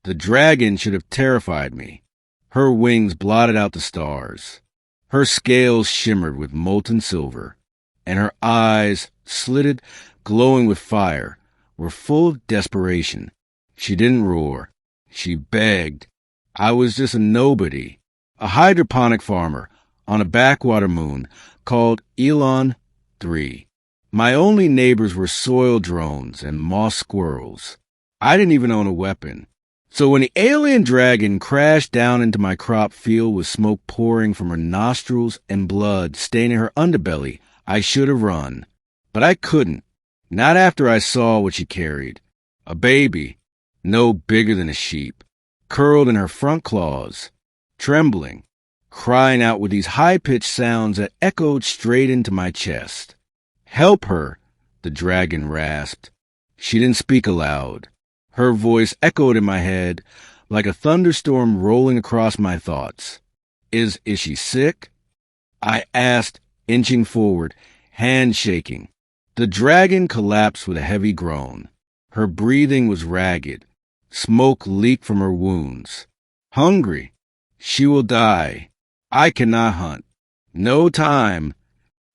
The dragon should have terrified me. Her wings blotted out the stars. Her scales shimmered with molten silver, and her eyes, slitted, glowing with fire, were full of desperation. She didn't roar. She begged. I was just a nobody, a hydroponic farmer on a backwater moon called Elon 3. My only neighbors were soil drones and moss squirrels. I didn't even own a weapon. So when the alien dragon crashed down into my crop field with smoke pouring from her nostrils and blood staining her underbelly, I should have run. But I couldn't. Not after I saw what she carried. A baby, no bigger than a sheep, curled in her front claws, trembling, crying out with these high-pitched sounds that echoed straight into my chest. "Help her," the dragon rasped. She didn't speak aloud. Her voice echoed in my head like a thunderstorm rolling across my thoughts. Is she sick?" I asked, inching forward, hand shaking. The dragon collapsed with a heavy groan. Her breathing was ragged. Smoke leaked from her wounds. "Hungry. She will die. I cannot hunt. No time."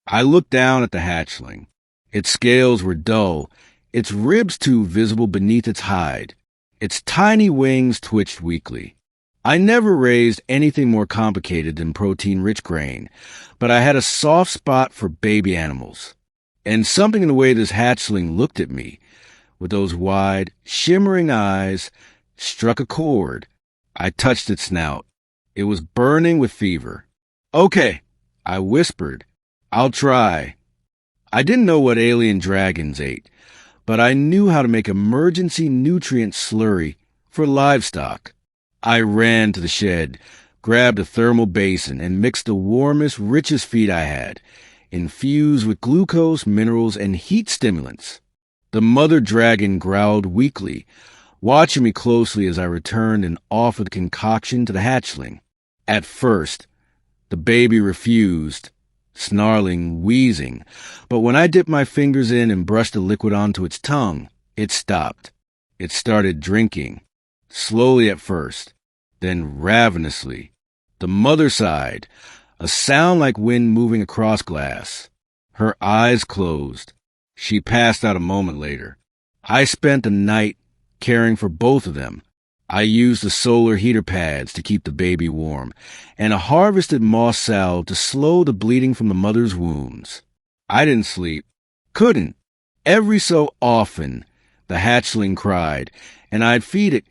I looked down at the hatchling. Its scales were dull, its ribs too visible beneath its hide. Its tiny wings twitched weakly. I never raised anything more complicated than protein-rich grain, but I had a soft spot for baby animals. And something in the way this hatchling looked at me, with those wide, shimmering eyes, struck a chord. I touched its snout. It was burning with fever. "Okay," I whispered. "I'll try." I didn't know what alien dragons ate, but I knew how to make emergency nutrient slurry for livestock. I ran to the shed, grabbed a thermal basin, and mixed the warmest, richest feed I had, infused with glucose, minerals, and heat stimulants. The mother dragon growled weakly, watching me closely as I returned and offered the concoction to the hatchling. At first, the baby refused, snarling, wheezing, but when I dipped my fingers in and brushed the liquid onto its tongue, it stopped. It started drinking, slowly at first, then ravenously. The mother sighed, a sound like wind moving across glass. Her eyes closed. She passed out a moment later. I spent the night caring for both of them. I used the solar heater pads to keep the baby warm, and a harvested moss salve to slow the bleeding from the mother's wounds. I didn't sleep. Couldn't. Every so often, the hatchling cried, and I'd feed it,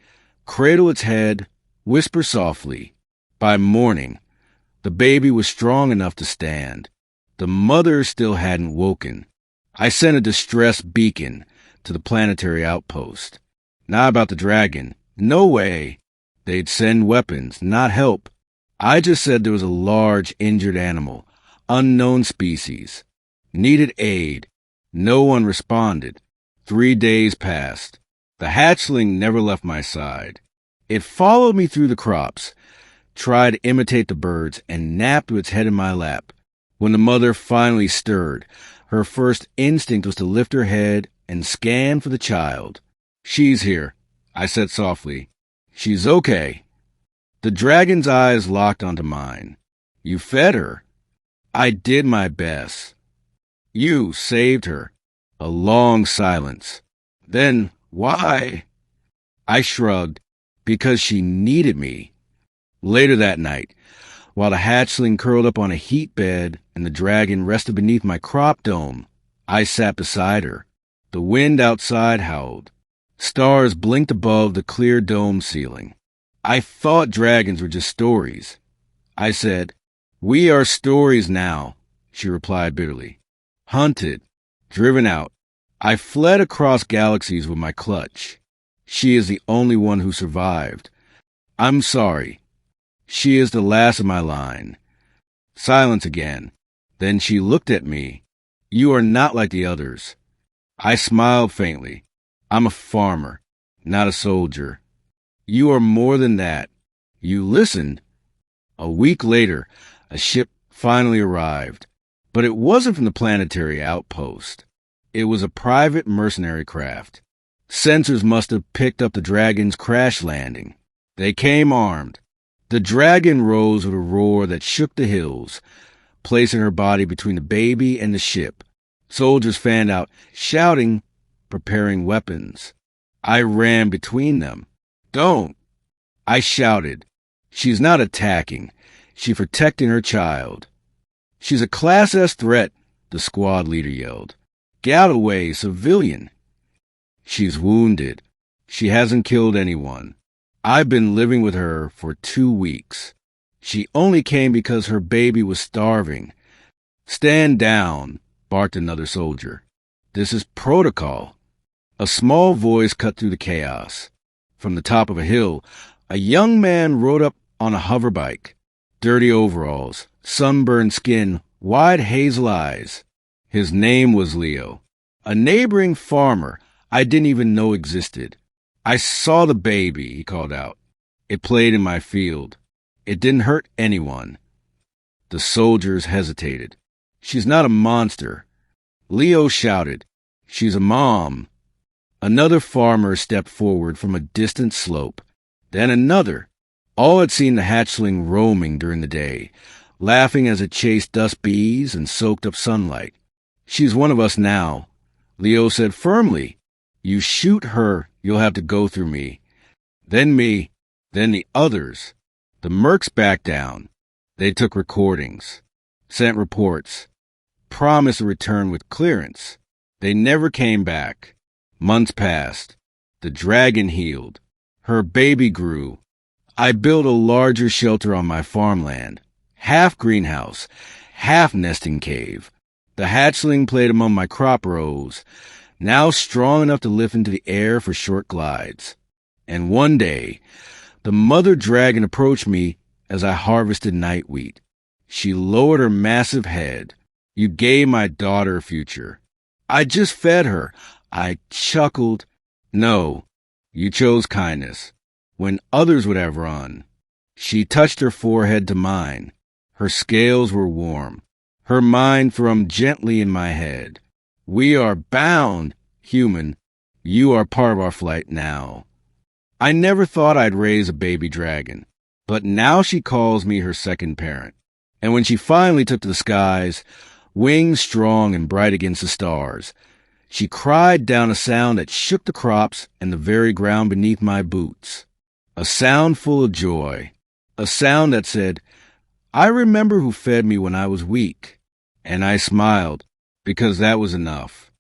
cradle its head, whisper softly. By morning, the baby was strong enough to stand. The mother still hadn't woken. I sent a distress beacon to the planetary outpost. Not about the dragon. No way. They'd send weapons, not help. I just said there was a large injured animal, unknown species. Needed aid. No one responded. 3 days passed. The hatchling never left my side. It followed me through the crops, tried to imitate the birds, and napped with its head in my lap. When the mother finally stirred, her first instinct was to lift her head and scan for the child. "She's here," I said softly. "She's okay." The dragon's eyes locked onto mine. "You fed her." "I did my best." "You saved her." A long silence. "Then why?" I shrugged. "Because she needed me." Later that night, while the hatchling curled up on a heat bed and the dragon rested beneath my crop dome, I sat beside her. The wind outside howled. Stars blinked above the clear dome ceiling. I thought dragons were just stories. I said, "We are stories now," she replied bitterly. "Hunted, driven out. I fled across galaxies with my clutch. She is the only one who survived. I'm sorry. She is the last of my line." Silence again. Then she looked at me. "You are not like the others." I smiled faintly. "I'm a farmer, not a soldier." "You are more than that. You listened." A week later, a ship finally arrived. But it wasn't from the planetary outpost. It was a private mercenary craft. Sensors must have picked up the dragon's crash landing. They came armed. The dragon rose with a roar that shook the hills, placing her body between the baby and the ship. Soldiers fanned out, shouting, preparing weapons. I ran between them. Don't! I shouted. She's not attacking. She's protecting her child. She's a Class S threat, the squad leader yelled. Galloway, civilian. She's wounded. She hasn't killed anyone. I've been living with her for 2 weeks. She only came because her baby was starving. Stand down, barked another soldier. This is protocol. A small voice cut through the chaos. From the top of a hill, a young man rode up on a hoverbike. Dirty overalls, sunburned skin, wide hazel eyes. His name was Leo, a neighboring farmer I didn't even know existed. I saw the baby, he called out. It played in my field. It didn't hurt anyone. The soldiers hesitated. She's not a monster. Leo shouted. She's a mom. Another farmer stepped forward from a distant slope. Then another. All had seen the hatchling roaming during the day, laughing as it chased dust bees and soaked up sunlight. She's one of us now, Leo said firmly. You shoot her, you'll have to go through me. Then me, then the others. The mercs backed down. They took recordings, sent reports, promised a return with clearance. They never came back. Months passed. The dragon healed. Her baby grew. I built a larger shelter on my farmland. Half greenhouse, half nesting cave. The hatchling played among my crop rows, now strong enough to lift into the air for short glides. And one day, the mother dragon approached me as I harvested night wheat. She lowered her massive head. You gave my daughter a future. I just fed her. I chuckled. No, you chose kindness, when others would have run. She touched her forehead to mine. Her scales were warm. Her mind thrummed gently in my head. We are bound, human. You are part of our flight now. I never thought I'd raise a baby dragon, but now she calls me her second parent. And when she finally took to the skies, wings strong and bright against the stars, she cried down a sound that shook the crops and the very ground beneath my boots. A sound full of joy. A sound that said, I remember who fed me when I was weak. And I smiled, because that was enough.